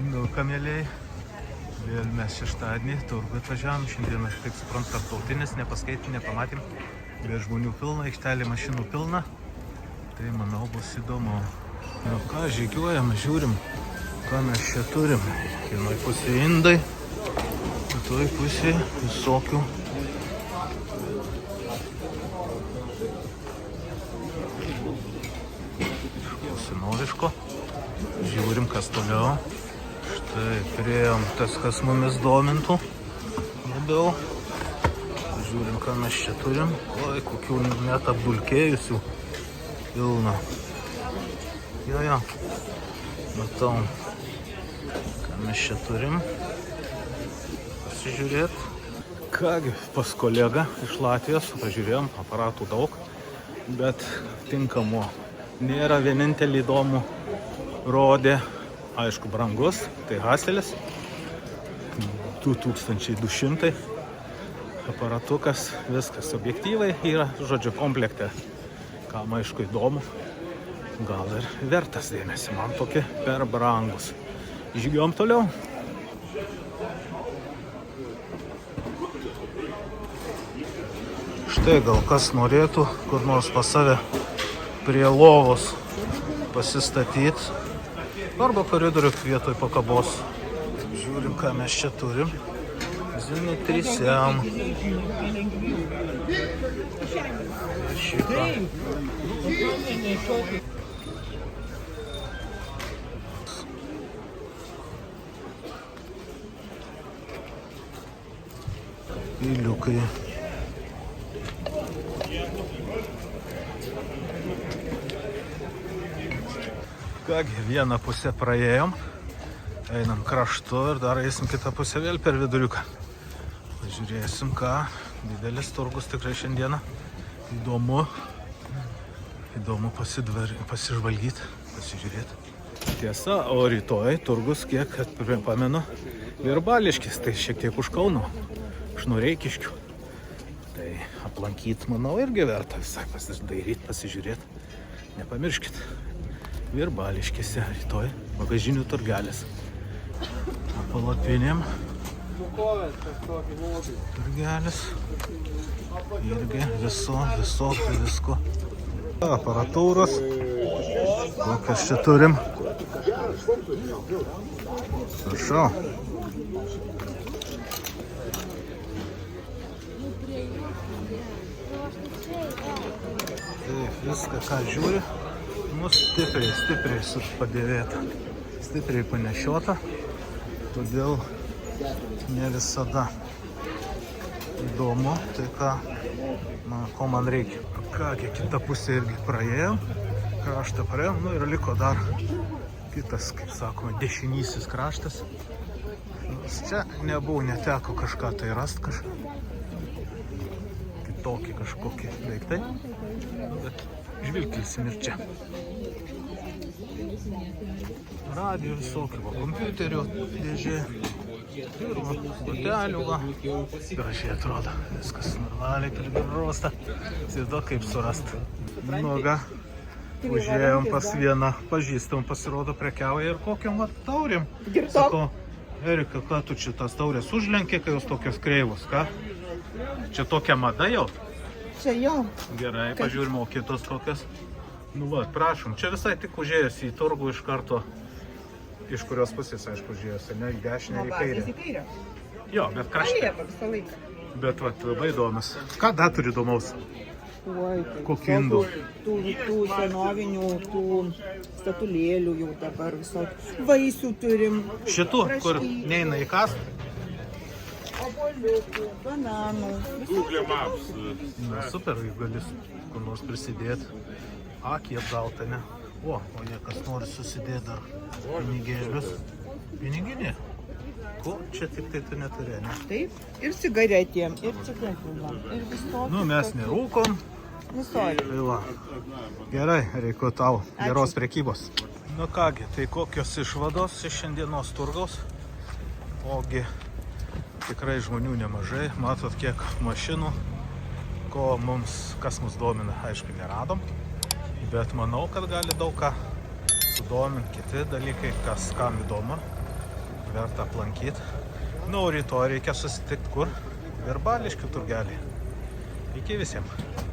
Nu, kameliai, vėl mes šeštadienį turgų atvažiavom, šiandieną, kaip suprant, tarptautinis, nepaskaitėm, nepamatėm, bet žmonių pilna, aikštelė mašinų pilna, tai manau bus įdomu. Nu ką, žygiuojam, žiūrim, ką mes čia turim. Vienoj pusėje indai, kitoj pusėje visokių senoviško. Žiūrim, kas toliau. Štai priėjom tas, kas mumis domintų labiau. Žiūrim, ką mes čia turim. Oi, kokių net apdulkėjusių pilna. Jo, matau, ką mes čia turim. Pasižiūrėt. Kągi, pas kolegą iš Latvijos pažiūrėjom, aparatų daug, bet tinkamo nėra. Vienintelį įdomų rodė, aišku, brangus, tai Haselis, 2200 aparatukas, viskas, objektyvai yra, žodžiu, komplekte, kam aišku įdomu, gal ir vertas dėmesį, man tokie per brangus. Žygiuojam toliau. Štai gal kas norėtų kur nors pas save prie lovos pasistatyti, arba koridorių vietoj pakabos. Žiūrim, ką mes čia turim. Zini, 3. Šitą. Piliukai. Kągi, vieną pusę praėjom, einam kraštu ir dar eisim kitą pusę vėl per viduriuką. Pažiūrėsim, ką. Didelis turgus tikrai šiandieną. Įdomu pasižvalgyti, pasižiūrėti. Tiesa, o rytoj turgus, kiek pamenu, Virbališkis, tai šiek tiek už Kauno, už Noreikiškių. Tai aplankyti, manau, irgi verta visai pasidairyti, pasižiūrėti. Nepamirškit. Virbališkėse rytoj bagažinių turgelis. Palapinėm turgelis. Irgi visko. Aparatūros. Kokias čia turim. Prašau. Taip, viską, ką žiūri. Stipriai padėvėta, stipriai panešiota, todėl ne visada įdomu, tai ko man reikia. Kągi, kitą pusę irgi praėjom, kraštą praėjom, nu ir liko dar kitas, kaip sakoma, dešinysis kraštas. Čia neteko kažką tai rast, kitokį kažkokį daiktai, bet žvilgtelsim ir čia. Radijų visokių, kompiuterių dėžė, batelių, gražiai atrodo, viskas normaliai prigrosta, įsivaizduok kaip surast. Nuoga, užėjom pas vieną pažįstamą, pasirodo prekiauja ir kokiam taurėm. Sako, Erika, ką tu čia tas taurės užlenkė, kai jos tokios kreivos, ką? Čia tokia mada jau? Čia jau. Gerai, pažiūrime, o kitos kokias. Nu va, prašom, čia visai tik užėjęs į turgų iš karto, iš kurios pusės, aišku, užėjęs, ne į dešinę, į kairę. Į kairę. Jo, bet krašte. Visą laiką. Bet va, labai įdomus. Ką dar turi įdomaus? Oi, kokių indų? Tų senovinių, tų statulėlių jau dabar visokių. Vaisių turim. Šitų, kur neina į kastą? Obuoliukų, bananų. Na, super, jeigu gali kur nors prisidėti. Akį apgalta, ne? O jie kas nori susidėti dar pinigėlius. Piniginė? Ko čia tik tai tu neturi, ne? Taip, ir cigaretėm, ir cigaretėm, ir visokių. Nu, mes nerūkom. Visori. Tai va. Gerai, reikia tau geros prekybos. Nu kągi, tai kokios išvados iš šiandienos turgaus? Ogi tikrai žmonių nemažai, matot kiek mašinų, kas mus domina, aišku, neradom. Bet manau, kad gali daug ką sudominti kiti dalykai, kam įdomu. verta aplankyti. Na, o rytoj reikia susitikti kur? Virbališkių turgelį. Iki visiems.